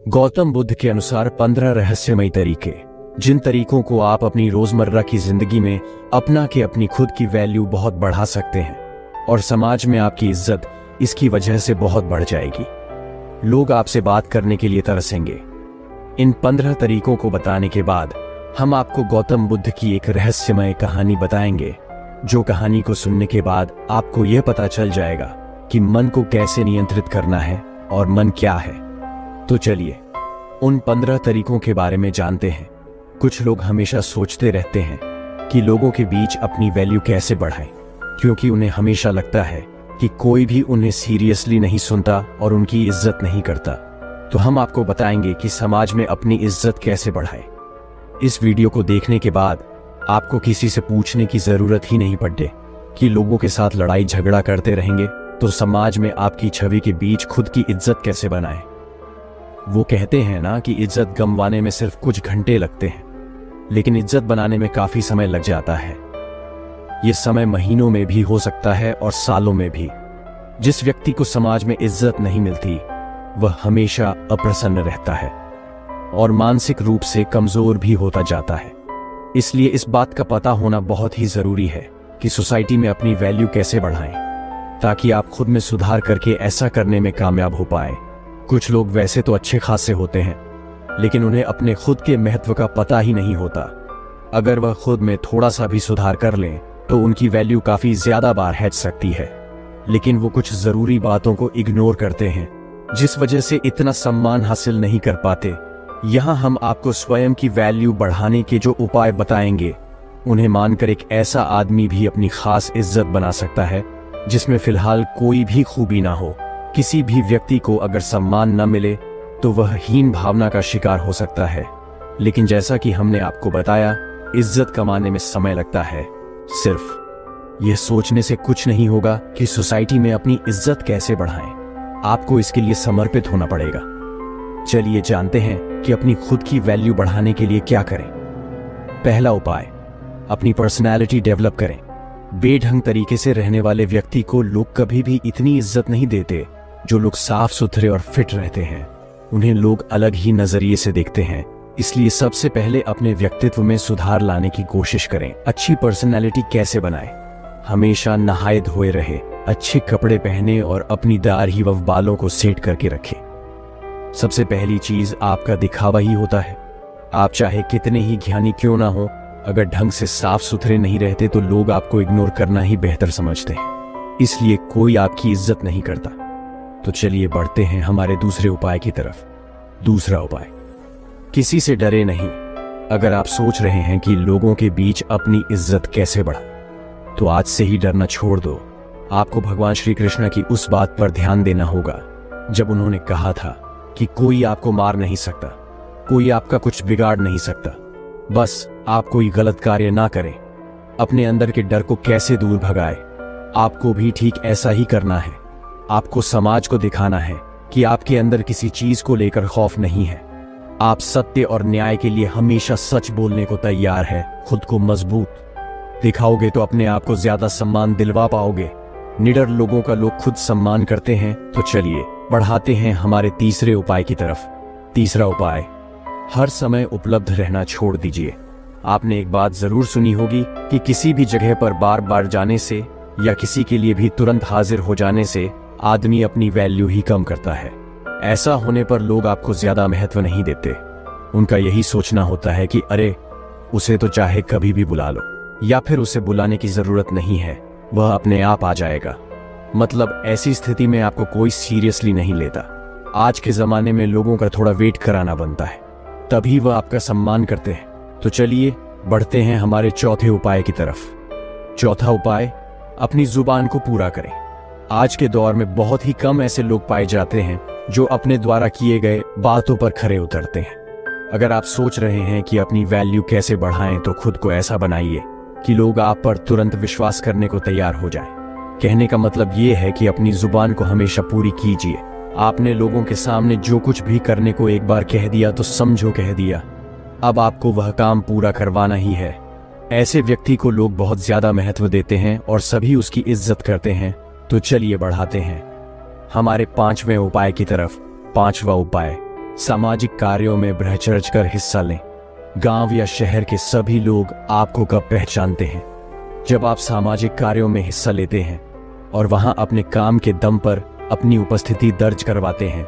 गौतम बुद्ध के अनुसार 15 रहस्यमयी तरीके, जिन तरीकों को आप अपनी रोजमर्रा की जिंदगी में अपना के अपनी खुद की वैल्यू बहुत बढ़ा सकते हैं और समाज में आपकी इज्जत इसकी वजह से बहुत बढ़ जाएगी। लोग आपसे बात करने के लिए तरसेंगे। इन 15 तरीकों को बताने के बाद हम आपको गौतम बुद्ध की एक रहस्यमय कहानी बताएंगे, जो कहानी को सुनने के बाद आपको यह पता चल जाएगा कि मन को कैसे नियंत्रित करना है और मन क्या है। तो चलिए उन 15 तरीकों के बारे में जानते हैं। कुछ लोग हमेशा सोचते रहते हैं कि लोगों के बीच अपनी वैल्यू कैसे बढ़ाएं, क्योंकि उन्हें हमेशा लगता है कि कोई भी उन्हें सीरियसली नहीं सुनता और उनकी इज्जत नहीं करता। तो हम आपको बताएंगे कि समाज में अपनी इज्जत कैसे बढ़ाएं। इस वीडियो को देखने के बाद आपको किसी से पूछने की जरूरत ही नहीं पड़े कि लोगों के साथ लड़ाई झगड़ा करते रहेंगे तो समाज में आपकी छवि के बीच खुद की इज्जत कैसे बनाएं। वो कहते हैं ना कि इज्जत गंवाने में सिर्फ कुछ घंटे लगते हैं, लेकिन इज्जत बनाने में काफी समय लग जाता है। ये समय महीनों में भी हो सकता है और सालों में भी। जिस व्यक्ति को समाज में इज्जत नहीं मिलती वह हमेशा अप्रसन्न रहता है और मानसिक रूप से कमजोर भी होता जाता है। इसलिए इस बात का पता होना बहुत ही जरूरी है कि सोसाइटी में अपनी वैल्यू कैसे बढ़ाएं, ताकि आप खुद में सुधार करके ऐसा करने में कामयाब हो पाए। कुछ लोग वैसे तो अच्छे खासे होते हैं, लेकिन उन्हें अपने खुद के महत्व का पता ही नहीं होता। अगर वह खुद में थोड़ा सा भी सुधार कर लें तो उनकी वैल्यू काफी ज्यादा बार हिट सकती है, लेकिन वो कुछ जरूरी बातों को इग्नोर करते हैं, जिस वजह से इतना सम्मान हासिल नहीं कर पाते। यहाँ हम आपको स्वयं की वैल्यू बढ़ाने के जो उपाय बताएंगे, उन्हें मानकर एक ऐसा आदमी भी अपनी खास इज्जत बना सकता है जिसमें फिलहाल कोई भी खूबी ना हो। किसी भी व्यक्ति को अगर सम्मान न मिले तो वह हीन भावना का शिकार हो सकता है, लेकिन जैसा कि हमने आपको बताया, इज्जत कमाने में समय लगता है। सिर्फ यह सोचने से कुछ नहीं होगा कि सोसाइटी में अपनी इज्जत कैसे बढ़ाएं। आपको इसके लिए समर्पित होना पड़ेगा। चलिए जानते हैं कि अपनी खुद की वैल्यू बढ़ाने के लिए क्या करें। पहला उपाय, अपनी पर्सनैलिटी डेवलप करें। बेढंग तरीके से रहने वाले व्यक्ति को लोग कभी भी इतनी इज्जत नहीं देते। जो लोग साफ सुथरे और फिट रहते हैं उन्हें लोग अलग ही नजरिए से देखते हैं। इसलिए सबसे पहले अपने व्यक्तित्व में सुधार लाने की कोशिश करें। अच्छी पर्सनैलिटी कैसे बनाएं? हमेशा नहाए धोए रहे, अच्छे कपड़े पहने और अपनी दाढ़ी व बालों को सेट करके रखें। सबसे पहली चीज आपका दिखावा ही होता है। आप चाहे कितने ही ज्ञानी क्यों ना हो, अगर ढंग से साफ सुथरे नहीं रहते तो लोग आपको इग्नोर करना ही बेहतर समझते हैं। इसलिए कोई आपकी इज्जत नहीं करता। तो चलिए बढ़ते हैं हमारे दूसरे उपाय की तरफ। दूसरा उपाय, किसी से डरे नहीं। अगर आप सोच रहे हैं कि लोगों के बीच अपनी इज्जत कैसे बढ़ाएं, तो आज से ही डरना छोड़ दो। आपको भगवान श्री कृष्ण की उस बात पर ध्यान देना होगा जब उन्होंने कहा था कि कोई आपको मार नहीं सकता, कोई आपका कुछ बिगाड़ नहीं सकता, बस आप कोई गलत कार्य ना करें। अपने अंदर के डर को कैसे दूर भगाए, आपको भी ठीक ऐसा ही करना है। आपको समाज को दिखाना है कि आपके अंदर किसी चीज को लेकर खौफ नहीं है। आप सत्य और न्याय के लिए हमेशा सच बोलने को तैयार है। खुद को मजबूत दिखाओगे तो अपने आप को ज्यादा सम्मान दिलवा पाओगे। निडर लोगों का लोग खुद सम्मान करते हैं। तो चलिए बढ़ाते हैं हमारे तीसरे उपाय की तरफ। तीसरा उपाय, हर समय उपलब्ध रहना छोड़ दीजिए। आपने एक बात जरूर सुनी होगी कि किसी भी जगह पर बार बार जाने से या किसी के लिए भी तुरंत हाजिर हो जाने से आदमी अपनी वैल्यू ही कम करता है। ऐसा होने पर लोग आपको ज्यादा महत्व नहीं देते। उनका यही सोचना होता है कि अरे उसे तो चाहे कभी भी बुला लो, या फिर उसे बुलाने की जरूरत नहीं है, वह अपने आप आ जाएगा। मतलब ऐसी स्थिति में आपको कोई सीरियसली नहीं लेता। आज के जमाने में लोगों का थोड़ा वेट कराना बनता है, तभी वह आपका सम्मान करते हैं। तो चलिए बढ़ते हैं हमारे चौथे उपाय की तरफ। चौथा उपाय, अपनी जुबान को पूरा करें। आज के दौर में बहुत ही कम ऐसे लोग पाए जाते हैं जो अपने द्वारा किए गए बातों पर खरे उतरते हैं। अगर आप सोच रहे हैं कि अपनी वैल्यू कैसे बढ़ाएं, तो खुद को ऐसा बनाइए कि लोग आप पर तुरंत विश्वास करने को तैयार हो जाएं। कहने का मतलब ये है कि अपनी जुबान को हमेशा पूरी कीजिए। आपने लोगों के सामने जो कुछ भी करने को एक बार कह दिया तो समझो कह दिया। अब आपको वह काम पूरा करवाना ही है। ऐसे व्यक्ति को लोग बहुत ज्यादा महत्व देते हैं और सभी उसकी इज्जत करते हैं। तो चलिए बढ़ाते हैं हमारे पांचवें उपाय की तरफ। पांचवा उपाय, सामाजिक कार्यों में बढ़ चढ़ कर हिस्सा लें। गांव या शहर के सभी लोग आपको कब पहचानते हैं? जब आप सामाजिक कार्यों में हिस्सा लेते हैं और वहां अपने काम के दम पर अपनी उपस्थिति दर्ज करवाते हैं।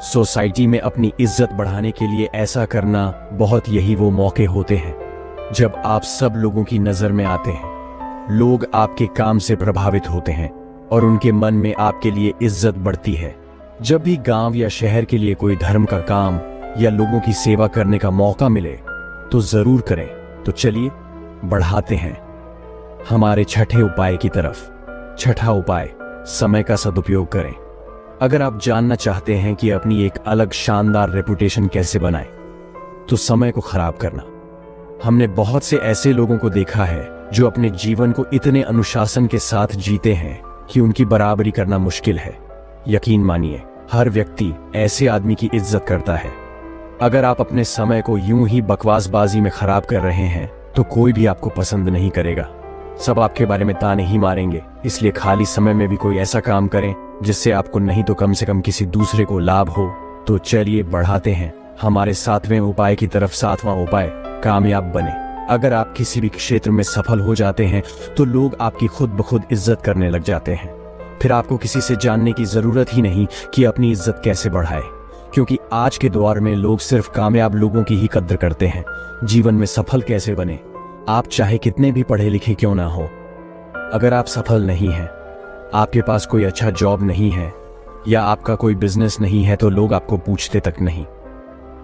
सोसाइटी में अपनी इज्जत बढ़ाने के लिए ऐसा करना बहुत यही वो मौके होते हैं जब आप सब लोगों की नजर में आते हैं। लोग आपके काम से प्रभावित होते हैं और उनके मन में आपके लिए इज्जत बढ़ती है। जब भी गांव या शहर के लिए कोई धर्म का काम या लोगों की सेवा करने का मौका मिले तो जरूर करें। तो चलिए बढ़ाते हैं हमारे छठे उपाय की तरफ। छठा उपाय, समय का सदुपयोग करें। अगर आप जानना चाहते हैं कि अपनी एक अलग शानदार रेपुटेशन कैसे बनाएं, तो समय को खराब करना। हमने बहुत से ऐसे लोगों को देखा है जो अपने जीवन को इतने अनुशासन के साथ जीते हैं कि उनकी बराबरी करना मुश्किल है। यकीन मानिए, हर व्यक्ति ऐसे आदमी की इज्जत करता है। अगर आप अपने समय को यूं ही बकवासबाजी में खराब कर रहे हैं तो कोई भी आपको पसंद नहीं करेगा। सब आपके बारे में ताने ही मारेंगे। इसलिए खाली समय में भी कोई ऐसा काम करें जिससे आपको नहीं तो कम से कम किसी दूसरे को लाभ हो। तो चलिए बढ़ाते हैं हमारे सातवें उपाय की तरफ। सातवां उपाय, कामयाब बने। अगर आप किसी भी क्षेत्र में सफल हो जाते हैं तो लोग आपकी खुद ब खुद इज्जत करने लग जाते हैं। फिर आपको किसी से जानने की जरूरत ही नहीं कि अपनी इज्जत कैसे बढ़ाए, क्योंकि आज के दौर में लोग सिर्फ कामयाब लोगों की ही कद्र करते हैं। जीवन में सफल कैसे बने? आप चाहे कितने भी पढ़े लिखे क्यों ना हो, अगर आप सफल नहीं हैं, आपके पास कोई अच्छा जॉब नहीं है या आपका कोई बिजनेस नहीं है तो लोग आपको पूछते तक नहीं।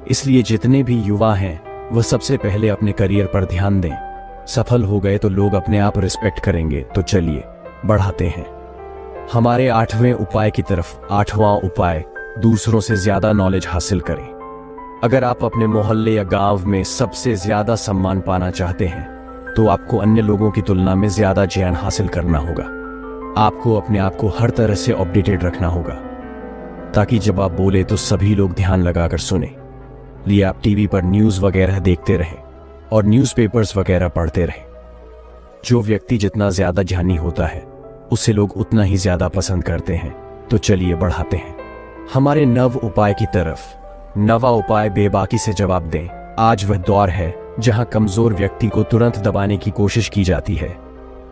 इसलिए जितने भी युवा हैं वह सबसे पहले अपने करियर पर ध्यान दें। सफल हो गए तो लोग अपने आप रिस्पेक्ट करेंगे। तो चलिए बढ़ाते हैं हमारे आठवें उपाय की तरफ। आठवां उपाय, दूसरों से ज्यादा नॉलेज हासिल करें। अगर आप अपने मोहल्ले या गांव में सबसे ज्यादा सम्मान पाना चाहते हैं तो आपको अन्य लोगों की तुलना में ज्यादा ज्ञान हासिल करना होगा। आपको अपने आप को हर तरह से अपडेटेड रखना होगा ताकि जब आप बोले तो सभी लोग ध्यान लगाकर सुने। लिए आप टीवी पर न्यूज़ वगैरह देखते रहें और न्यूज़पेपर्स वगैरह पढ़ते रहें। जो व्यक्ति जितना ज्यादा ज्ञानी होता है उसे लोग उतना ही ज्यादा पसंद करते हैं। तो चलिए बढ़ाते हैं हमारे नव उपाय की तरफ। नवा उपाय, बेबाकी से जवाब दें। आज वह दौर है जहां कमजोर व्यक्ति को तुरंत दबाने की कोशिश की जाती है।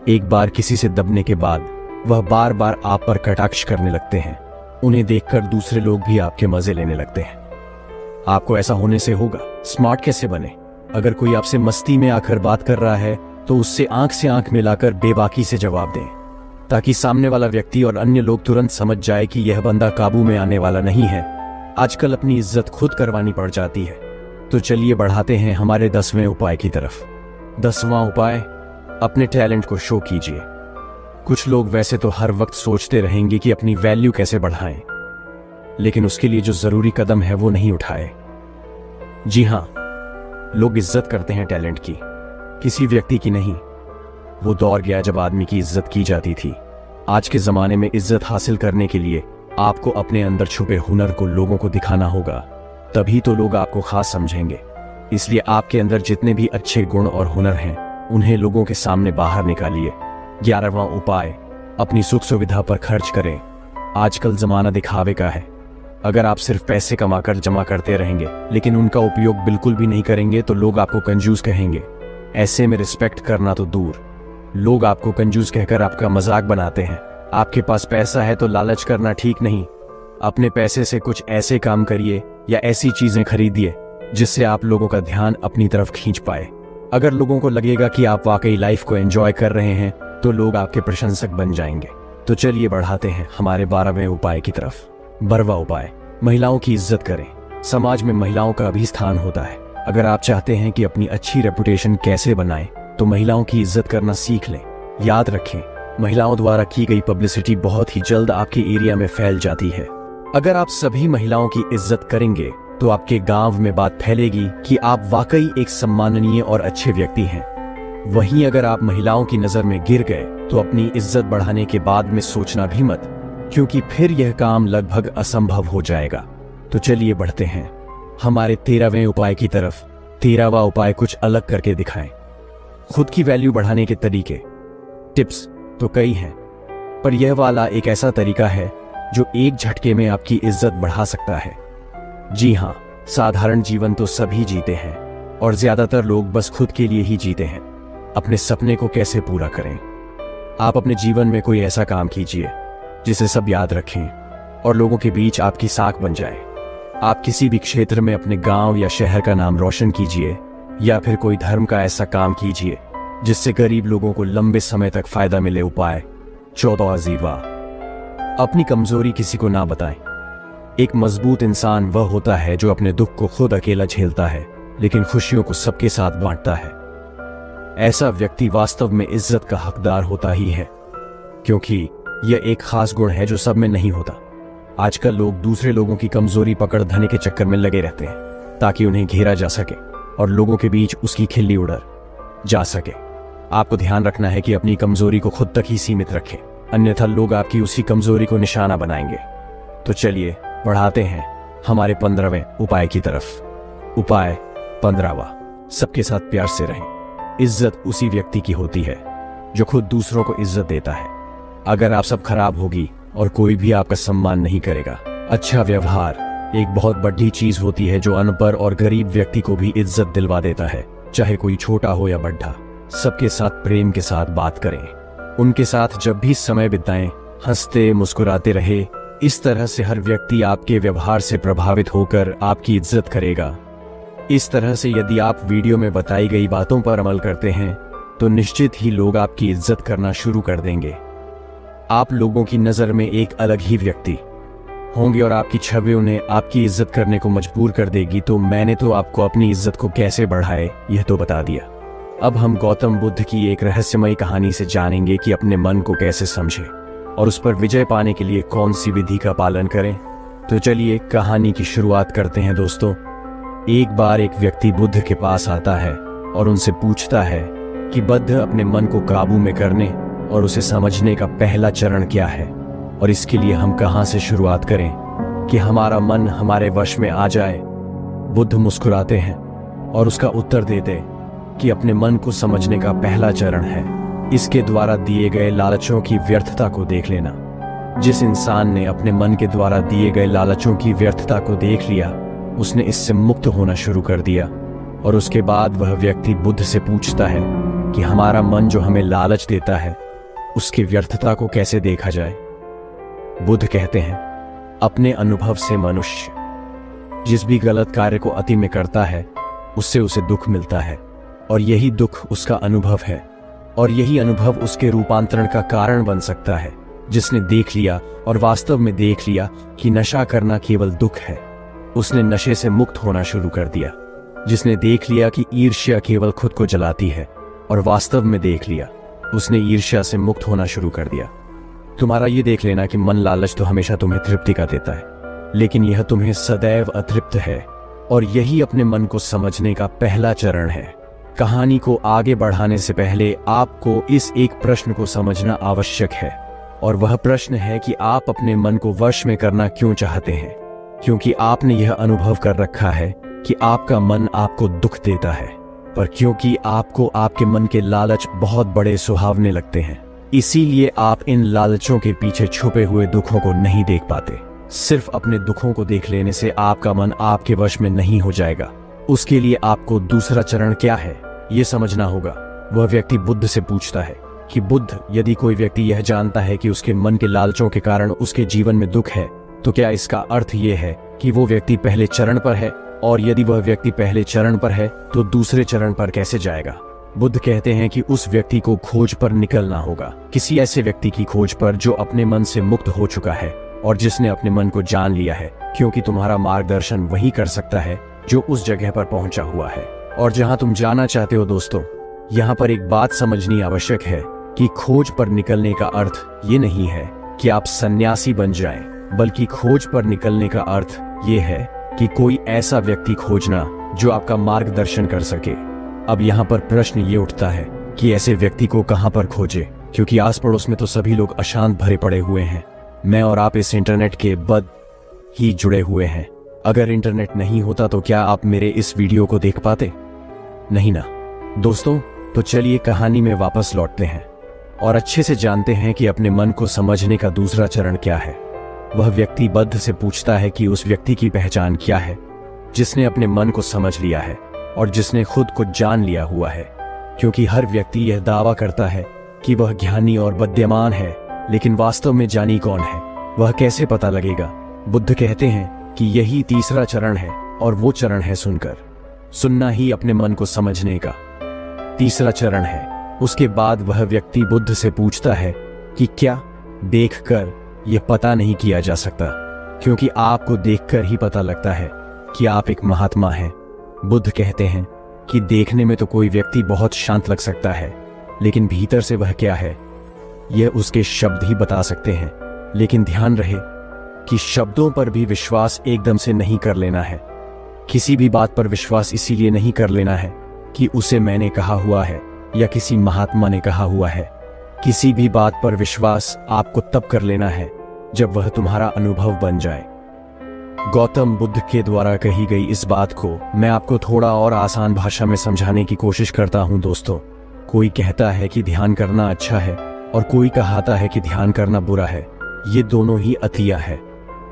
एक बार किसी से दबने के बाद वह बार बार आप पर कटाक्ष करने लगते हैं। उन्हें देखकर दूसरे लोग भी आपके मजे लेने लगते हैं। आपको ऐसा होने से होगा। स्मार्ट कैसे बने? अगर कोई आपसे मस्ती में आकर बात कर रहा है तो उससे आंख से आंख मिलाकर बेबाकी से जवाब दें ताकि सामने वाला व्यक्ति और अन्य लोग तुरंत समझ जाए कि यह बंदा काबू में आने वाला नहीं है। आजकल अपनी इज्जत खुद करवानी पड़ जाती है। तो चलिए बढ़ाते हैं हमारे 10वें उपाय की तरफ। 10वां उपाय, अपने टैलेंट को शो कीजिए। कुछ लोग वैसे तो हर वक्त सोचते रहेंगे कि अपनी वैल्यू कैसे बढ़ाएं, लेकिन उसके लिए जो जरूरी कदम है वो नहीं उठाए। जी हां, लोग इज्जत करते हैं टैलेंट की, किसी व्यक्ति की नहीं। वो दौर गया जब आदमी की इज्जत की जाती थी। आज के जमाने में इज्जत हासिल करने के लिए आपको अपने अंदर छुपे हुनर को लोगों को दिखाना होगा, तभी तो लोग आपको खास समझेंगे। इसलिए आपके अंदर जितने भी अच्छे गुण और हुनर हैं उन्हें लोगों के सामने बाहर निकालिए। 11वां उपाय, अपनी सुख सुविधा पर खर्च करें। आजकल जमाना दिखावे का है। अगर आप सिर्फ पैसे कमाकर जमा करते रहेंगे लेकिन उनका उपयोग बिल्कुल भी नहीं करेंगे तो लोग आपको कंजूस कहेंगे। ऐसे में रिस्पेक्ट करना तो दूर, लोग आपको कंजूस कहकर आपका मजाक बनाते हैं। आपके पास पैसा है तो लालच करना ठीक नहीं। अपने पैसे से कुछ ऐसे काम करिए या ऐसी चीजें खरीदिए जिससे आप लोगों का ध्यान अपनी तरफ खींच पाए। अगर लोगों को लगेगा कि आप वाकई लाइफ को एंजॉय कर रहे हैं तो लोग आपके प्रशंसक बन जाएंगे। तो चलिए बढ़ाते हैं हमारे 12वें उपाय की तरफ। 12वां उपाय, महिलाओं की इज्जत करें। समाज में महिलाओं का भी स्थान होता है। अगर आप चाहते हैं कि अपनी अच्छी रेपुटेशन कैसे बनाएं तो महिलाओं की इज्जत करना सीख लें। याद रखें, महिलाओं द्वारा की गई पब्लिसिटी बहुत ही जल्द आपके एरिया में फैल जाती है। अगर आप सभी महिलाओं की इज्जत करेंगे तो आपके गांव में बात फैलेगी कि आप वाकई एक सम्माननीय और अच्छे व्यक्ति हैं। वहीं अगर आप महिलाओं की नजर में गिर गए तो अपनी इज्जत बढ़ाने के बाद में सोचना भी मत, क्योंकि फिर यह काम लगभग असंभव हो जाएगा। तो चलिए बढ़ते हैं हमारे 13वें उपाय की तरफ। 13वां उपाय, कुछ अलग करके दिखाएं। खुद की वैल्यू बढ़ाने के तरीके, टिप्स तो कई हैं, पर यह वाला एक ऐसा तरीका है जो एक झटके में आपकी इज्जत बढ़ा सकता है। जी हाँ, साधारण जीवन तो सभी जीते हैं और ज्यादातर लोग बस खुद के लिए ही जीते हैं। अपने सपने को कैसे पूरा करें? आप अपने जीवन में कोई ऐसा काम कीजिए जिसे सब याद रखें और लोगों के बीच आपकी साख बन जाए। आप किसी भी क्षेत्र में अपने गांव या शहर का नाम रोशन कीजिए या फिर कोई धर्म का ऐसा काम कीजिए जिससे गरीब लोगों को लंबे समय तक फायदा मिले। उपाय 14 अजीवा, अपनी कमजोरी किसी को ना बताएं। एक मजबूत इंसान वह होता है जो अपने दुख को खुद अकेला झेलता है लेकिन खुशियों को सबके साथ बांटता है। ऐसा व्यक्ति वास्तव में इज्जत का हकदार होता ही है, क्योंकि यह एक खास गुण है जो सब में नहीं होता। आजकल लोग दूसरे लोगों की कमजोरी पकड़ धने के चक्कर में लगे रहते हैं ताकि उन्हें घेरा जा सके और लोगों के बीच उसकी खिल्ली उड़ जा सके। आपको ध्यान रखना है कि अपनी कमजोरी को खुद तक ही सीमित रखें, अन्यथा लोग आपकी उसी कमजोरी को निशाना बनाएंगे। तो चलिए बढ़ाते हैं हमारे 15वें उपाय की तरफ। उपाय 15वां, सबके साथ प्यार से रहें। इज्जत उसी व्यक्ति की होती है जो खुद दूसरों को इज्जत देता है। अगर आप सब खराब होगी और कोई भी आपका सम्मान नहीं करेगा। अच्छा व्यवहार एक बहुत बड़ी चीज होती है जो अनपढ़ और गरीब व्यक्ति को भी इज्जत दिलवा देता है, चाहे कोई छोटा हो या बड़ा। सबके साथ प्रेम के साथ बात करें, उनके साथ जब भी समय बिताएं, हंसते मुस्कुराते रहे। इस तरह से हर व्यक्ति आपके व्यवहार से प्रभावित होकर आपकी इज्जत करेगा। इस तरह से यदि आप वीडियो में बताई गई बातों पर अमल करते हैं तो निश्चित ही लोग आपकी इज्जत करना शुरू कर देंगे। आप लोगों की नजर में एक अलग ही व्यक्ति होंगे और आपकी छवि उन्हें आपकी इज्जत करने को मजबूर कर देगी। तो मैंने तो आपको अपनी इज्जत को कैसे बढ़ाए यह तो बता दिया। अब हम गौतम बुद्ध की एक रहस्यमयी कहानी से जानेंगे कि अपने मन को कैसे समझें और उस पर विजय पाने के लिए कौन सी विधि का पालन करें। तो चलिए कहानी की शुरुआत करते हैं दोस्तों। एक बार एक व्यक्ति बुद्ध के पास आता है और उनसे पूछता है कि बुद्ध, अपने मन को काबू में करने और उसे समझने का पहला चरण क्या है और इसके लिए हम कहां से शुरुआत करें कि हमारा मन हमारे वश में आ जाए। बुद्ध मुस्कुराते हैं और उसका उत्तर देते कि अपने मन को समझने का पहला चरण है इसके द्वारा दिए गए लालचों की व्यर्थता को देख लेना। जिस इंसान ने अपने मन के द्वारा दिए गए लालचों की व्यर्थता को देख लिया, उसने इससे मुक्त होना शुरू कर दिया। और उसके बाद वह व्यक्ति बुद्ध से पूछता है कि हमारा मन जो हमें लालच देता है उसकी व्यर्थता को कैसे देखा जाए। बुद्ध कहते हैं, अपने अनुभव से मनुष्य जिस भी गलत कार्य को अति में करता है उससे उसे दुख मिलता है और यही दुख उसका अनुभव है और यही अनुभव उसके रूपांतरण का कारण बन सकता है। जिसने देख लिया और वास्तव में देख लिया कि नशा करना केवल दुख है, उसने नशे से मुक्त होना शुरू कर दिया। जिसने देख लिया कि ईर्ष्या केवल खुद को जलाती है और वास्तव में देख लिया, उसने ईर्ष्या से मुक्त होना शुरू कर दिया। तुम्हारा ये देख लेना कि मन लालच तो हमेशा तुम्हें तृप्ति का देता है, लेकिन यह तुम्हें सदैव अतृप्त है और यही अपने मन को समझने का पहला चरण है। कहानी को आगे बढ़ाने से पहले आपको इस एक प्रश्न को समझना आवश्यक है और वह प्रश्न है कि आप अपने मन को वश में करना क्यों चाहते हैं। क्योंकि आपने यह अनुभव कर रखा है कि आपका मन आपको दुख देता है, पर क्योंकि आपको आपके मन के लालच बहुत बड़े सुहावने लगते हैं, इसीलिए आप इन लालचों के पीछे छुपे हुए दुखों को नहीं देख पाते। सिर्फ अपने दुखों को देख लेने से आपका मन आपके वश में नहीं हो जाएगा। उसके लिए आपको दूसरा चरण क्या है ये समझना होगा। वह व्यक्ति बुद्ध से पूछता है कि बुद्ध, यदि कोई व्यक्ति यह जानता है कि उसके मन के लालचों के कारण उसके जीवन में दुख है, तो क्या इसका अर्थ ये है कि वो व्यक्ति पहले चरण पर है, और यदि वह व्यक्ति पहले चरण पर है तो दूसरे चरण पर कैसे जाएगा। बुद्ध कहते हैं कि उस व्यक्ति को खोज पर निकलना होगा, किसी ऐसे व्यक्ति की खोज पर जो अपने मन से मुक्त हो चुका है और जिसने अपने मन को जान लिया है, क्योंकि तुम्हारा मार्गदर्शन वही कर सकता है जो उस जगह पर पहुंचा हुआ है और जहां तुम जाना चाहते हो। दोस्तों, यहाँ पर एक बात समझनी आवश्यक है कि खोज पर निकलने का अर्थ ये नहीं है कि आप सन्यासी बन जाएं, बल्कि खोज पर निकलने का अर्थ ये है कि कोई ऐसा व्यक्ति खोजना जो आपका मार्गदर्शन कर सके। अब यहाँ पर प्रश्न ये उठता है कि ऐसे व्यक्ति को कहाँ पर खोजे, क्योंकि आस पड़ोस में तो सभी लोग अशांत भरे पड़े हुए हैं। मैं और आप इस इंटरनेट के बद ही जुड़े हुए हैं। अगर इंटरनेट नहीं होता तो क्या आप मेरे इस वीडियो को देख पाते? नहीं ना। दोस्तों, तो चलिए कहानी में वापस लौटते हैं और अच्छे से जानते हैं कि अपने मन को समझने का दूसरा चरण क्या है। वह व्यक्ति बुद्ध से पूछता है कि उस व्यक्ति की पहचान क्या है, जिसने अपने मन को समझ लिया है और जिसने खुद को जान लिया हुआ है। क्योंकि हर व्यक्ति यह दावा करता है कि वह ज्ञानी और बुद्धिमान है, लेकिन वास्तव में जानी कौन है, वह कैसे पता लगेगा। बुद्ध कहते हैं कि यही तीसरा चरण है, और वो चरण है सुनना ही अपने मन को समझने का तीसरा चरण है। उसके बाद वह व्यक्ति बुद्ध से पूछता है कि क्या देखकर यह पता नहीं किया जा सकता, क्योंकि आपको देखकर ही पता लगता है कि आप एक महात्मा हैं। बुद्ध कहते हैं कि देखने में तो कोई व्यक्ति बहुत शांत लग सकता है, लेकिन भीतर से वह क्या है यह उसके शब्द ही बता सकते हैं। लेकिन ध्यान रहे कि शब्दों पर भी विश्वास एकदम से नहीं कर लेना है। किसी भी बात पर विश्वास इसीलिए नहीं कर लेना है कि उसे मैंने कहा हुआ है या किसी महात्मा ने कहा हुआ है। किसी भी बात पर विश्वास आपको तब कर लेना है जब वह तुम्हारा अनुभव बन जाए। गौतम बुद्ध के द्वारा कही गई इस बात को मैं आपको थोड़ा और आसान भाषा में समझाने की कोशिश करता हूं। दोस्तों, कोई कहता है कि ध्यान करना अच्छा है और कोई कहता है कि ध्यान करना बुरा है। ये दोनों ही अतिया है।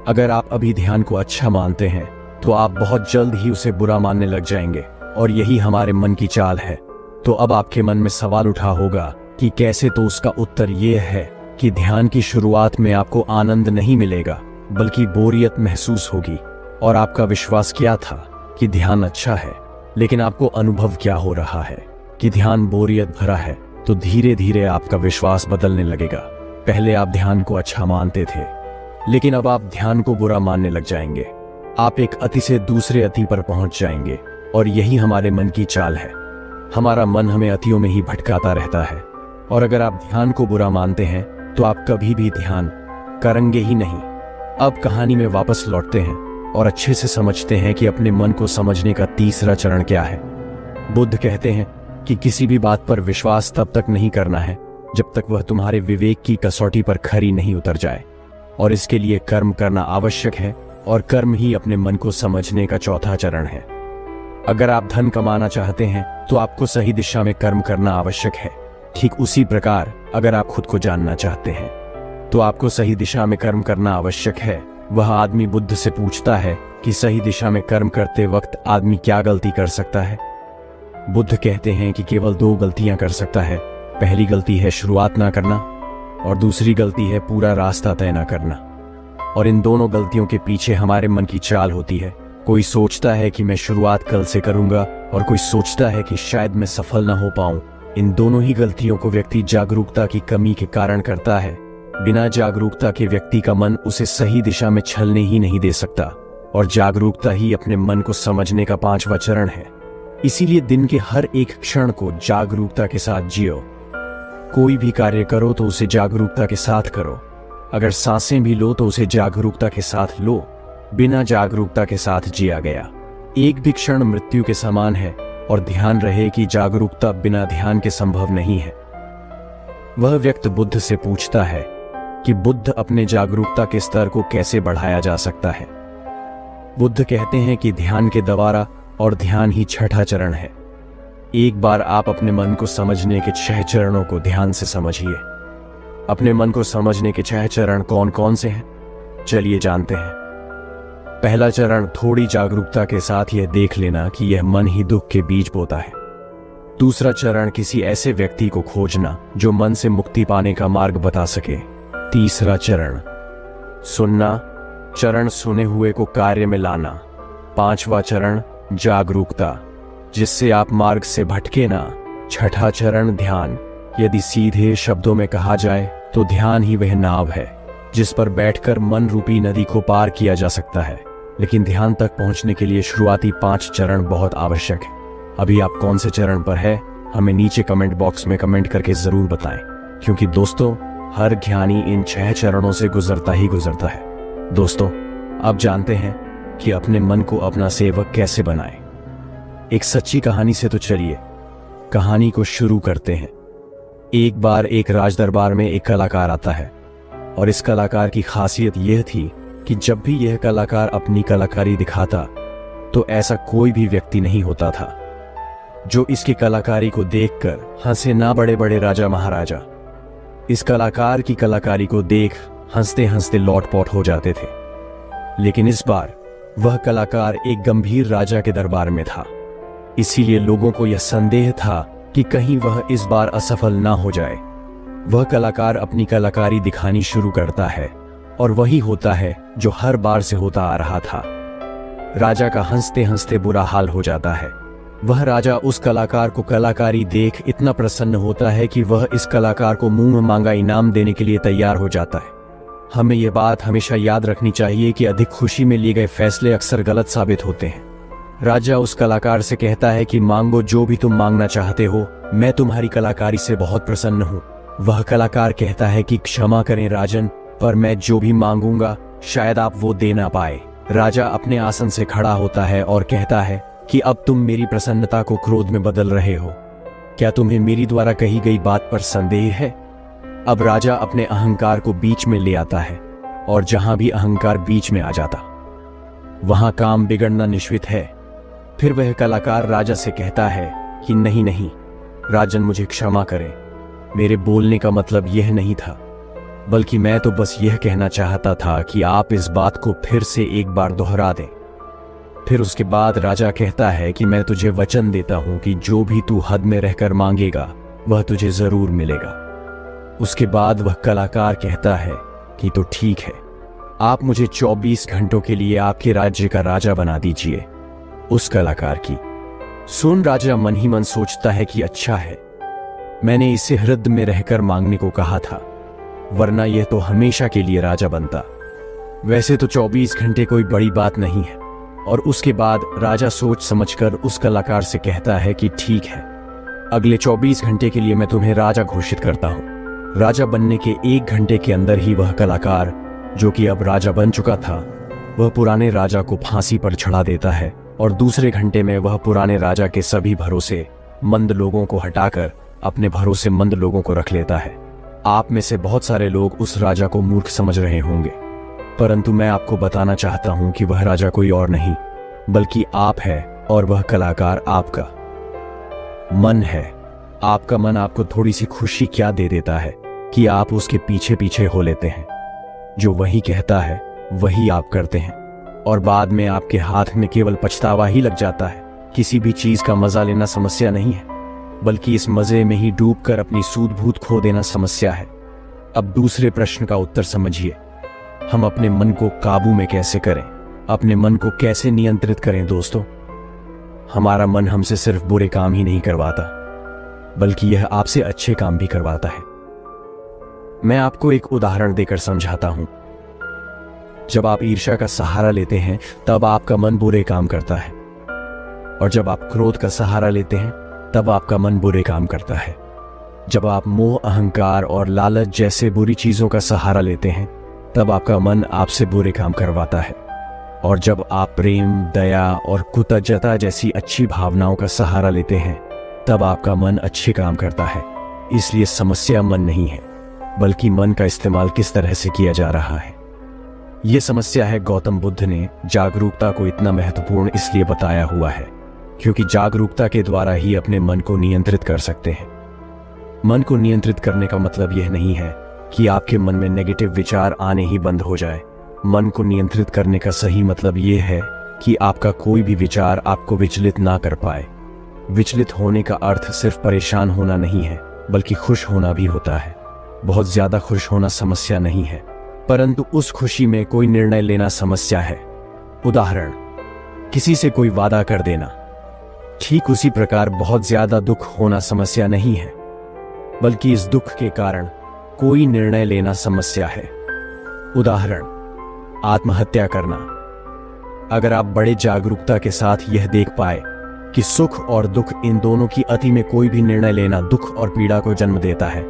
अगर आप अभी ध्यान को अच्छा मानते हैं तो आप बहुत जल्द ही उसे बुरा मानने लग जाएंगे, और यही हमारे मन की चाल है। तो अब आपके मन में सवाल उठा होगा कि कैसे, तो उसका उत्तर ये है कि ध्यान की शुरुआत में आपको आनंद नहीं मिलेगा, बल्कि बोरियत महसूस होगी। और आपका विश्वास क्या था कि ध्यान अच्छा है, लेकिन आपको अनुभव क्या हो रहा है कि ध्यान बोरियत भरा है। तो धीरे धीरे आपका विश्वास बदलने लगेगा। पहले आप ध्यान को अच्छा मानते थे, लेकिन अब आप ध्यान को बुरा मानने लग जाएंगे। आप एक अति से दूसरे अति पर पहुंच जाएंगे, और यही हमारे मन की चाल है। हमारा मन हमें अतियों में ही भटकाता रहता है, और अगर आप ध्यान को बुरा मानते हैं तो आप कभी भी ध्यान करेंगे ही नहीं। अब कहानी में वापस लौटते हैं और अच्छे से समझते हैं कि अपने मन को समझने का तीसरा चरण क्या है। बुद्ध कहते हैं कि किसी भी बात पर विश्वास तब तक नहीं करना है जब तक वह तुम्हारे विवेक की कसौटी पर खरी नहीं उतर जाए, और इसके लिए कर्म करना आवश्यक है, और कर्म ही अपने मन को समझने का चौथा चरण है। अगर आप धन कमाना चाहते हैं तो आपको सही दिशा में कर्म करना आवश्यक है। ठीक उसी प्रकार अगर आप खुद को जानना चाहते हैं तो आपको सही दिशा में कर्म करना आवश्यक है। वह आदमी बुद्ध से पूछता है कि सही दिशा में कर्म करते वक्त आदमी क्या गलती कर सकता है। बुद्ध कहते हैं कि केवल दो गलतियां कर सकता है। पहली गलती है शुरुआत ना करना, और दूसरी गलती है पूरा रास्ता तय ना करना। और इन दोनों गलतियों के पीछे हमारे मन की चाल होती है। कोई सोचता है कि मैं शुरुआत कल से करूंगा, और कोई सोचता है कि शायद मैं सफल ना हो पाऊं। इन दोनों ही गलतियों को व्यक्ति जागरूकता की कमी के कारण करता है। बिना जागरूकता के व्यक्ति का मन उसे सही दिशा में चलने ही नहीं दे सकता, और जागरूकता ही अपने मन को समझने का पांचवा चरण है। इसीलिए दिन के हर एक क्षण को जागरूकता के साथ जियो। कोई भी कार्य करो तो उसे जागरूकता के साथ करो। अगर सांसें भी लो तो उसे जागरूकता के साथ लो। बिना जागरूकता के साथ जिया गया एक भी क्षण मृत्यु के समान है, और ध्यान रहे कि जागरूकता बिना ध्यान के संभव नहीं है। वह व्यक्ति बुद्ध से पूछता है कि बुद्ध अपने जागरूकता के स्तर को कैसे बढ़ाया जा सकता है। बुद्ध कहते हैं कि ध्यान के द्वारा, और ध्यान ही छठा चरण है। एक बार आप अपने मन को समझने के 6 चरणों को ध्यान से समझिए। अपने मन को समझने के 6 चरण कौन कौन से हैं, चलिए जानते हैं। पहला चरण, थोड़ी जागरूकता के साथ यह देख लेना कि यह मन ही दुख के बीज बोता है। दूसरा चरण, किसी ऐसे व्यक्ति को खोजना जो मन से मुक्ति पाने का मार्ग बता सके। तीसरा चरण, सुनना चरण, सुने हुए को कार्य में लाना। पांचवा चरण, जागरूकता, जिससे आप मार्ग से भटके ना। छठा चरण, ध्यान। यदि सीधे शब्दों में कहा जाए तो ध्यान ही वह नाव है जिस पर बैठकर मन रूपी नदी को पार किया जा सकता है। लेकिन ध्यान तक पहुंचने के लिए शुरुआती 5 चरण बहुत आवश्यक है। अभी आप कौन से चरण पर है, हमें नीचे कमेंट बॉक्स में कमेंट करके जरूर बताएं, क्योंकि दोस्तों हर ज्ञानी इन 6 चरणों से गुजरता ही गुजरता है। दोस्तों, अब जानते हैं कि अपने मन को अपना सेवक कैसे बनाएं। एक सच्ची कहानी से तो चलिए कहानी को शुरू करते हैं। एक बार एक राजदरबार में एक कलाकार आता है, और इस कलाकार की खासियत यह थी कि जब भी यह कलाकार अपनी कलाकारी दिखाता तो ऐसा कोई भी व्यक्ति नहीं होता था जो इसकी कलाकारी को देखकर हंसे ना। बड़े बड़े राजा महाराजा इस कलाकार की कलाकारी को देख हंसते हंसते लौटपौट हो जाते थे। लेकिन इस बार वह कलाकार एक गंभीर राजा के दरबार में था, इसीलिए लोगों को यह संदेह था कि कहीं वह इस बार असफल ना हो जाए। वह कलाकार अपनी कलाकारी दिखानी शुरू करता है और वही होता है जो हर बार से होता आ रहा था। राजा का हंसते हंसते बुरा हाल हो जाता है। वह राजा उस कलाकार को कलाकारी देख इतना प्रसन्न होता है कि वह इस कलाकार को मुंह मांगा इनाम देने के लिए तैयार हो जाता है। हमें यह बात हमेशा याद रखनी चाहिए कि अधिक खुशी में लिए गए फैसले अक्सर गलत साबित होते हैं। राजा उस कलाकार से कहता है कि मांगो जो भी तुम मांगना चाहते हो, मैं तुम्हारी कलाकारी से बहुत प्रसन्न हूँ। वह कलाकार कहता है कि क्षमा करें राजन, पर मैं जो भी मांगूंगा शायद आप वो दे ना पाए। राजा अपने आसन से खड़ा होता है और कहता है कि अब तुम मेरी प्रसन्नता को क्रोध में बदल रहे हो। क्या तुम्हें मेरी द्वारा कही गई बात पर संदेह है? अब राजा अपने अहंकार को बीच में ले आता है और जहां भी अहंकार बीच में आ जाता वहां काम बिगड़ना निश्चित है। फिर वह कलाकार राजा से कहता है कि नहीं नहीं राजन, मुझे क्षमा करें, मेरे बोलने का मतलब यह नहीं था, बल्कि मैं तो बस यह कहना चाहता था कि आप इस बात को फिर से एक बार दोहरा दें। फिर उसके बाद राजा कहता है कि मैं तुझे वचन देता हूं कि जो भी तू हद में रहकर मांगेगा वह तुझे जरूर मिलेगा। उसके बाद वह कलाकार कहता है कि तो ठीक है, आप मुझे 24 घंटों के लिए आपके राज्य का राजा बना दीजिए। उस कलाकार की सुन राजा मन ही मन सोचता है कि अच्छा है, मैंने इसे हृदय में रहकर मांगने को कहा था, वरना यह तो हमेशा के लिए राजा बनता। वैसे तो 24 घंटे कोई बड़ी बात नहीं है। और उसके बाद राजा सोच समझकर उस कलाकार से कहता है कि ठीक है, अगले 24 घंटे के लिए मैं तुम्हें राजा घोषित करता हूं। राजा बनने के 1 घंटे के अंदर ही वह कलाकार, जो कि अब राजा बन चुका था, वह पुराने राजा को फांसी पर चढ़ा देता है और दूसरे घंटे में वह पुराने राजा के सभी भरोसेमंद लोगों को हटाकर अपने भरोसेमंद लोगों को रख लेता है। आप में से बहुत सारे लोग उस राजा को मूर्ख समझ रहे होंगे, परंतु मैं आपको बताना चाहता हूं कि वह राजा कोई और नहीं बल्कि आप है, और वह कलाकार आपका मन है। आपका मन आपको थोड़ी सी खुशी क्या दे देता है कि आप उसके पीछे पीछे हो लेते हैं। जो वही कहता है वही आप करते हैं और बाद में आपके हाथ में केवल पछतावा ही लग जाता है। किसी भी चीज का मजा लेना समस्या नहीं है, बल्कि इस मजे में ही डूबकर अपनी सूझबूझ खो देना समस्या है। अब दूसरे प्रश्न का उत्तर समझिए, हम अपने मन को काबू में कैसे करें, अपने मन को कैसे नियंत्रित करें। दोस्तों, हमारा मन हमसे सिर्फ बुरे काम ही नहीं करवाता, बल्कि यह आपसे अच्छे काम भी करवाता है। मैं आपको एक उदाहरण देकर समझाता हूं। जब आप ईर्ष्या का सहारा लेते हैं तब आपका मन बुरे काम करता है, और जब आप क्रोध का सहारा लेते हैं तब आपका मन बुरे काम करता है। जब आप मोह, अहंकार और लालच जैसे बुरी चीजों का सहारा लेते हैं तब आपका मन आपसे बुरे काम करवाता है, और जब आप प्रेम, दया और कृतज्ञता जैसी अच्छी भावनाओं का सहारा लेते हैं तब आपका मन अच्छे काम करता है। इसलिए समस्या मन नहीं है, बल्कि मन का इस्तेमाल किस तरह से किया जा रहा है। यह समस्या है गौतम बुद्ध ने जागरूकता को इतना महत्वपूर्ण इसलिए बताया हुआ है क्योंकि जागरूकता के द्वारा ही अपने मन को नियंत्रित कर सकते हैं। मन को नियंत्रित करने का मतलब यह नहीं है कि आपके मन में नेगेटिव विचार आने ही बंद हो जाए। मन को नियंत्रित करने का सही मतलब यह है कि आपका कोई भी विचार आपको विचलित ना कर पाए। विचलित होने का अर्थ सिर्फ परेशान होना नहीं है, बल्कि खुश होना भी होता है। बहुत ज्यादा खुश होना समस्या नहीं है, परंतु उस खुशी में कोई निर्णय लेना समस्या है। उदाहरण, किसी से कोई वादा कर देना। ठीक उसी प्रकार बहुत ज्यादा दुख होना समस्या नहीं है, बल्कि इस दुख के कारण कोई निर्णय लेना समस्या है। उदाहरण, आत्महत्या करना। अगर आप बड़े जागरूकता के साथ यह देख पाए कि सुख और दुख इन दोनों की अति में कोई भी निर्णय लेना दुख और पीड़ा को जन्म देता है,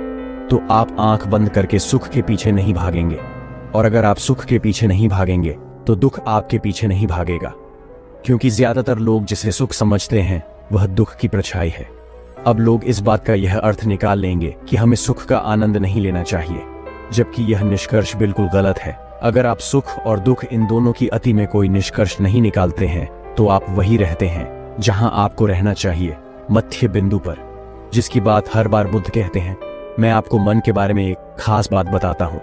तो आप आंख बंद करके सुख के पीछे नहीं भागेंगे, और अगर आप सुख के पीछे नहीं भागेंगे तो दुख आपके पीछे नहीं भागेगा, क्योंकि ज्यादातर लोग जिसे सुख समझते हैं वह दुख की परछाई है। अब लोग इस बात का यह अर्थ निकाल लेंगे कि हमें सुख का आनंद नहीं लेना चाहिए, जबकि यह निष्कर्ष बिल्कुल गलत है। अगर आप सुख और दुख इन दोनों की अति में कोई निष्कर्ष नहीं निकालते हैं तो आप वही रहते हैं जहां आपको रहना चाहिए, मध्य बिंदु पर, जिसकी बात हर बार बुद्ध कहते हैं। मैं आपको मन के बारे में एक खास बात बताता हूं।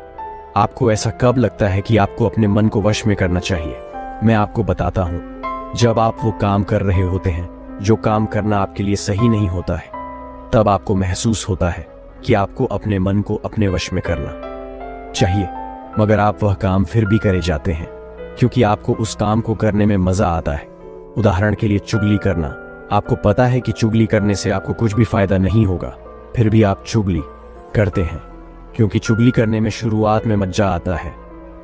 आपको ऐसा कब लगता है कि आपको अपने मन को वश में करना चाहिए? मैं आपको बताता हूँ। जब आप वो काम कर रहे होते हैं जो काम करना आपके लिए सही नहीं होता है, तब आपको महसूस होता है कि आपको अपने मन को अपने वश में करना चाहिए, मगर आप वह काम फिर भी करे जाते हैं क्योंकि आपको उस काम को करने में मजा आता है। उदाहरण के लिए चुगली करना। आपको पता है कि चुगली करने से आपको कुछ भी फायदा नहीं होगा, फिर भी आप चुगली करते हैं क्योंकि चुगली करने में शुरुआत में मजा आता है,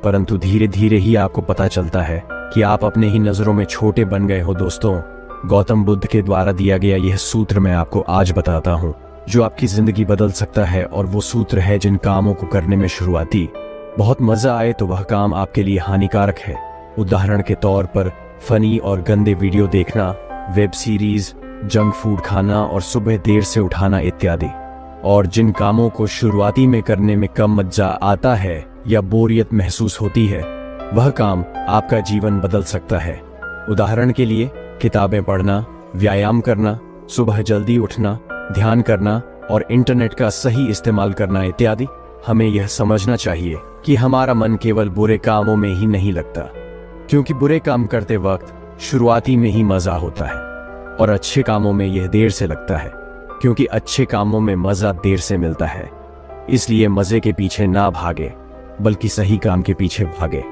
परंतु धीरे धीरे ही आपको पता चलता है कि आप अपने ही नजरों में छोटे बन गए हो। दोस्तों, गौतम बुद्ध के द्वारा दिया गया यह सूत्र मैं आपको आज बताता हूँ जो आपकी जिंदगी बदल सकता है। और वो सूत्र है, जिन कामों को करने में शुरुआती बहुत मजा आए तो वह काम आपके लिए हानिकारक है। उदाहरण के तौर पर फनी और गंदे वीडियो देखना, वेब सीरीज, जंक फूड खाना और सुबह देर से उठाना इत्यादि। और जिन कामों को शुरुआती में करने में कम मजा आता है या बोरियत महसूस होती है, वह काम आपका जीवन बदल सकता है। उदाहरण के लिए किताबें पढ़ना, व्यायाम करना, सुबह जल्दी उठना, ध्यान करना और इंटरनेट का सही इस्तेमाल करना इत्यादि। हमें यह समझना चाहिए कि हमारा मन केवल बुरे कामों में ही नहीं लगता, क्योंकि बुरे काम करते वक्त शुरुआती में ही मजा होता है, और अच्छे कामों में यह देर से लगता है क्योंकि अच्छे कामों में मजा देर से मिलता है। इसलिए मजे के पीछे ना भागे, बल्कि सही काम के पीछे भागे।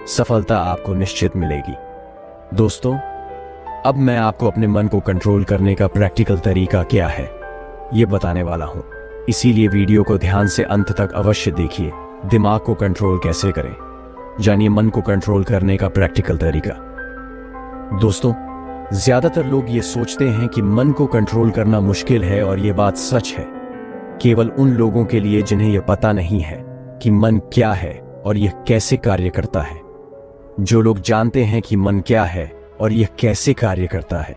सफलता आपको निश्चित मिलेगी। दोस्तों, अब मैं आपको अपने मन को कंट्रोल करने का प्रैक्टिकल तरीका क्या है ये बताने वाला हूँ, इसीलिए वीडियो को ध्यान से अंत तक अवश्य देखिए। दिमाग को कंट्रोल कैसे करें, जानिए मन को कंट्रोल करने का प्रैक्टिकल तरीका। दोस्तों, ज्यादातर लोग ये सोचते हैं कि मन को कंट्रोल करना मुश्किल है, और ये बात सच है केवल उन लोगों के लिए जिन्हें यह पता नहीं है कि मन क्या है और यह कैसे कार्य करता है। जो लोग जानते हैं कि मन क्या है और यह कैसे कार्य करता है,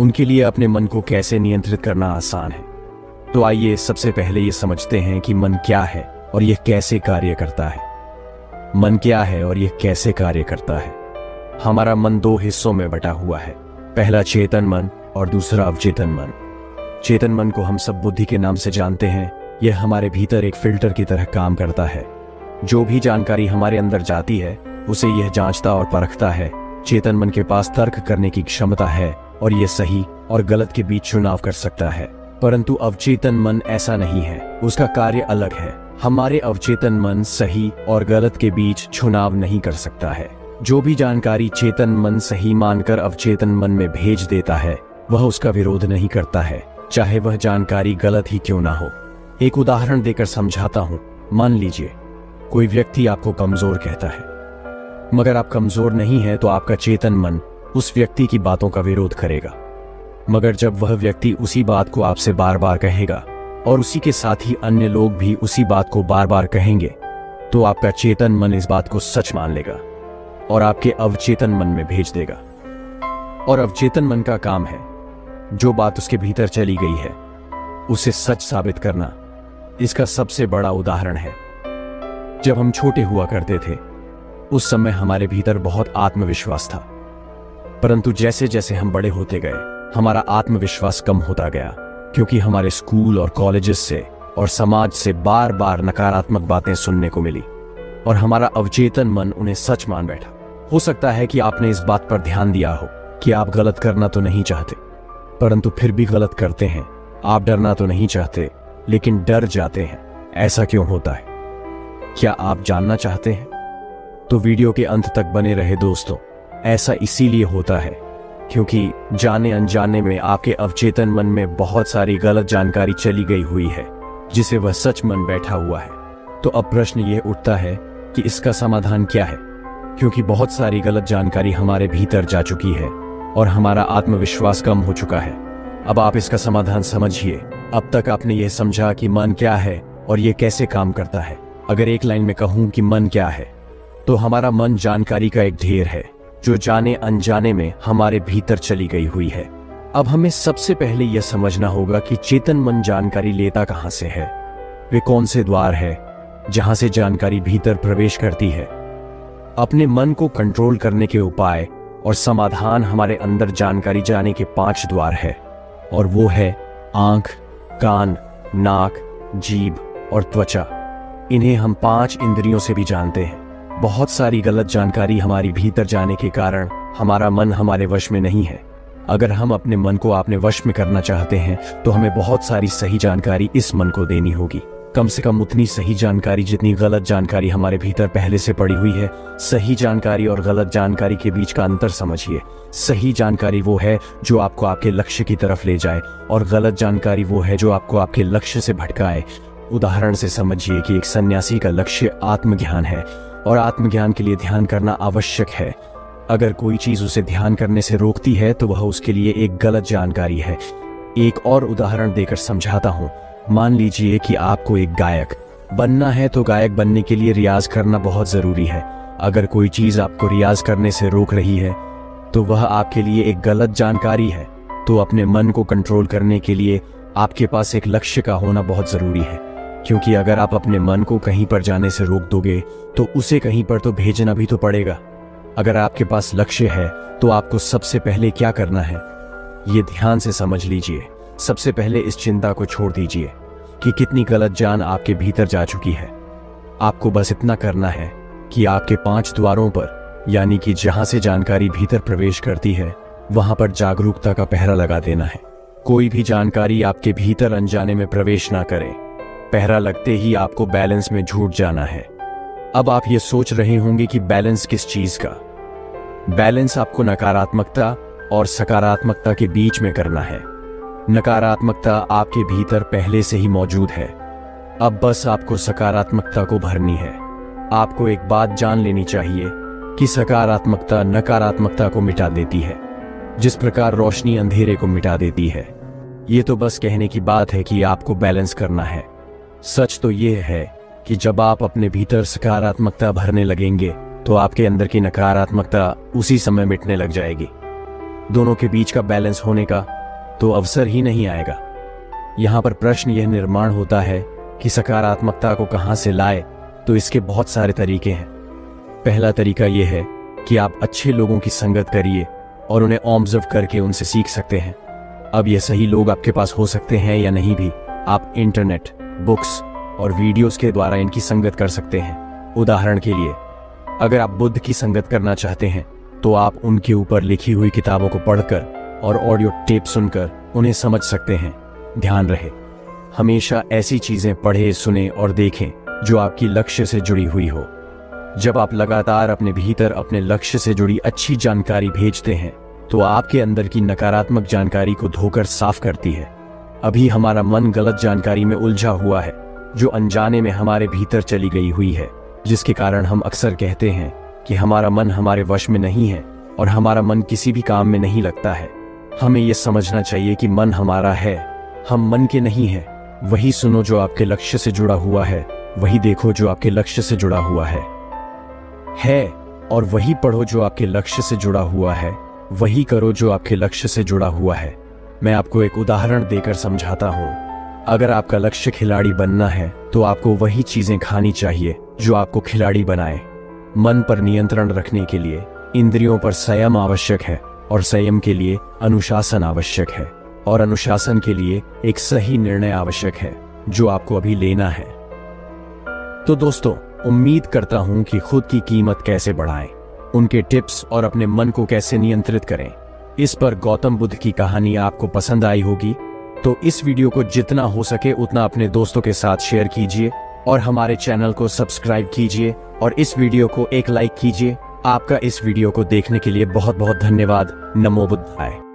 उनके लिए अपने मन को कैसे नियंत्रित करना आसान है। तो आइए सबसे पहले ये समझते हैं कि मन क्या है और यह कैसे कार्य करता है। मन क्या है और यह कैसे कार्य करता है? हमारा मन दो हिस्सों में बटा हुआ है, पहला चेतन मन और दूसरा अवचेतन मन। चेतन मन को हम सब बुद्धि के नाम से जानते हैं। यह हमारे भीतर एक फिल्टर की तरह काम करता है। जो भी जानकारी हमारे अंदर जाती है उसे यह जांचता और परखता है। चेतन मन के पास तर्क करने की क्षमता है और यह सही और गलत के बीच चुनाव कर सकता है, परंतु अवचेतन मन ऐसा नहीं है, उसका कार्य अलग है। हमारे अवचेतन मन सही और गलत के बीच चुनाव नहीं कर सकता है। जो भी जानकारी चेतन मन सही मानकर अवचेतन मन में भेज देता है, वह उसका विरोध नहीं करता है, चाहे वह जानकारी गलत ही क्यों ना हो। एक उदाहरण देकर समझाता हूँ। मान लीजिए कोई व्यक्ति आपको कमजोर कहता है, मगर आप कमजोर नहीं है तो आपका चेतन मन उस व्यक्ति की बातों का विरोध करेगा। मगर जब वह व्यक्ति उसी बात को आपसे बार बार कहेगा और उसी के साथ ही अन्य लोग भी उसी बात को बार बार कहेंगे, तो आपका चेतन मन इस बात को सच मान लेगा और आपके अवचेतन मन में भेज देगा। और अवचेतन मन का काम है जो बात उसके भीतर चली गई है उसे सच साबित करना। इसका सबसे बड़ा उदाहरण है, जब हम छोटे हुआ करते थे उस समय हमारे भीतर बहुत आत्मविश्वास था, परंतु जैसे जैसे हम बड़े होते गए हमारा आत्मविश्वास कम होता गया, क्योंकि हमारे स्कूल और कॉलेजेस से और समाज से बार बार नकारात्मक बातें सुनने को मिली और हमारा अवचेतन मन उन्हें सच मान बैठा। हो सकता है कि आपने इस बात पर ध्यान दिया हो कि आप गलत करना तो नहीं चाहते, परंतु फिर भी गलत करते हैं। आप डरना तो नहीं चाहते, लेकिन डर जाते हैं। ऐसा क्यों होता है? क्या आप जानना चाहते हैं? तो वीडियो के अंत तक बने रहे दोस्तों। ऐसा इसीलिए होता है क्योंकि जाने अनजाने में आपके अवचेतन मन में बहुत सारी गलत जानकारी चली गई हुई है, जिसे वह सच मन बैठा हुआ है। तो अब प्रश्न ये उठता है कि इसका समाधान क्या है, क्योंकि बहुत सारी गलत जानकारी हमारे भीतर जा चुकी है और हमारा आत्मविश्वास कम हो चुका है। अब आप इसका समाधान समझिए। अब तक आपने यह समझा कि मन क्या है और यह कैसे काम करता है। अगर एक लाइन में कहूं कि मन क्या है, तो हमारा मन जानकारी का एक ढेर है जो जाने अनजाने में हमारे भीतर चली गई हुई है। अब हमें सबसे पहले यह समझना होगा कि चेतन मन जानकारी लेता कहां से है, वे कौन से द्वार है जहां से जानकारी भीतर प्रवेश करती है। अपने मन को कंट्रोल करने के उपाय और समाधान हमारे अंदर जानकारी जाने के 5 द्वार है, और वो है आंख, कान, नाक, जीभ और त्वचा। इन्हें हम 5 इंद्रियों से भी जानते हैं। बहुत सारी गलत जानकारी हमारी भीतर जाने के कारण हमारा मन हमारे वश में नहीं है। अगर हम अपने मन को अपने वश में करना चाहते हैं तो हमें बहुत सारी सही जानकारी इस मन को देनी होगी। कम से कम उतनी सही जानकारी जितनी गलत जानकारी हमारे भीतर पहले से पड़ी हुई है। सही जानकारी और गलत जानकारी के बीच का अंतर समझिए। सही जानकारी वो है जो आपको आपके लक्ष्य की तरफ ले जाए और गलत जानकारी वो है जो आपको आपके लक्ष्य से भटकाए। उदाहरण से समझिए कि एक सन्यासी का लक्ष्य आत्मज्ञान है और आत्मज्ञान के लिए ध्यान करना आवश्यक है। अगर कोई चीज उसे ध्यान करने से रोकती है तो वह उसके लिए एक गलत जानकारी है। एक और उदाहरण देकर समझाता हूँ। मान लीजिए कि आपको एक गायक बनना है तो गायक बनने के लिए रियाज करना बहुत जरूरी है। अगर कोई चीज आपको रियाज करने से रोक रही है तो वह आपके लिए एक गलत जानकारी है। तो अपने मन को कंट्रोल करने के लिए आपके पास एक लक्ष्य का होना बहुत जरूरी है, क्योंकि अगर आप अपने मन को कहीं पर जाने से रोक दोगे तो उसे कहीं पर तो भेजना भी तो पड़ेगा। अगर आपके पास लक्ष्य है तो आपको सबसे पहले क्या करना है, ये ध्यान से समझ लीजिए। सबसे पहले इस चिंता को छोड़ दीजिए कि कितनी गलत जान आपके भीतर जा चुकी है। आपको बस इतना करना है कि आपके 5 द्वारों पर, यानी कि जहां से जानकारी भीतर प्रवेश करती है, वहां पर जागरूकता का पहरा लगा देना है। कोई भी जानकारी आपके भीतर अनजाने में प्रवेश ना करे। पहरा लगते ही आपको बैलेंस में झूठ जाना है। अब आप ये सोच रहे होंगे कि बैलेंस किस चीज का? बैलेंस आपको नकारात्मकता और सकारात्मकता के बीच में करना है। नकारात्मकता आपके भीतर पहले से ही मौजूद है, अब बस आपको सकारात्मकता को भरनी है। आपको एक बात जान लेनी चाहिए कि सकारात्मकता नकारात्मकता को मिटा देती है, जिस प्रकार रोशनी अंधेरे को मिटा देती है। ये तो बस कहने की बात है कि आपको बैलेंस करना है। सच तो ये है कि जब आप अपने भीतर सकारात्मकता भरने लगेंगे तो आपके अंदर की नकारात्मकता उसी समय मिटने लग जाएगी। दोनों के बीच का बैलेंस होने का तो अवसर ही नहीं आएगा। यहां पर प्रश्न यह निर्माण होता है कि सकारात्मकता को कहां से लाए, तो इसके बहुत सारे तरीके हैं। पहला तरीका यह है कि आप अच्छे लोगों की संगत करिए और उन्हें ऑब्जर्व करके उनसे सीख सकते हैं। अब ये सही लोग आपके पास हो सकते हैं या नहीं भी, आप इंटरनेट, बुक्स और वीडियोस के द्वारा इनकी संगत कर सकते हैं। उदाहरण के लिए, अगर आप बुद्ध की संगत करना चाहते हैं तो आप उनके ऊपर लिखी हुई किताबों को पढ़कर और ऑडियो टेप सुनकर उन्हें समझ सकते हैं। ध्यान रहे, हमेशा ऐसी चीजें पढ़े, सुने और देखें जो आपकी लक्ष्य से जुड़ी हुई हो। जब आप लगातार अपने भीतर अपने लक्ष्य से जुड़ी अच्छी जानकारी भेजते हैं तो आपके अंदर की नकारात्मक जानकारी को धोकर साफ करती है। अभी हमारा मन गलत जानकारी में उलझा हुआ है जो अनजाने में हमारे भीतर चली गई हुई है, जिसके कारण हम अक्सर कहते हैं कि हमारा मन हमारे वश में नहीं है और हमारा मन किसी भी काम में नहीं लगता है। हमें यह समझना चाहिए कि मन हमारा है, हम मन के नहीं हैं। वही सुनो जो आपके लक्ष्य से जुड़ा हुआ है, वही देखो जो आपके लक्ष्य से जुड़ा हुआ है, और वही पढ़ो जो आपके लक्ष्य से जुड़ा हुआ है, वही करो जो आपके लक्ष्य से जुड़ा हुआ है। मैं आपको एक उदाहरण देकर समझाता हूँ। अगर आपका लक्ष्य खिलाड़ी बनना है तो आपको वही चीजें खानी चाहिए जो आपको खिलाड़ी बनाए। मन पर नियंत्रण रखने के लिए इंद्रियों पर संयम आवश्यक है और संयम के लिए अनुशासन आवश्यक है और अनुशासन के लिए एक सही निर्णय आवश्यक है जो आपको अभी लेना है। तो दोस्तों, उम्मीद करता हूं कि खुद की कीमत कैसे बढ़ाएं, उनके टिप्स और अपने मन को कैसे नियंत्रित करें, इस पर गौतम बुद्ध की कहानी आपको पसंद आई होगी। तो इस वीडियो को जितना हो सके उतना अपने दोस्तों के साथ शेयर कीजिए और हमारे चैनल को सब्सक्राइब कीजिए और इस वीडियो को एक लाइक कीजिए। आपका इस वीडियो को देखने के लिए बहुत बहुत धन्यवाद। नमो बुद्धाय।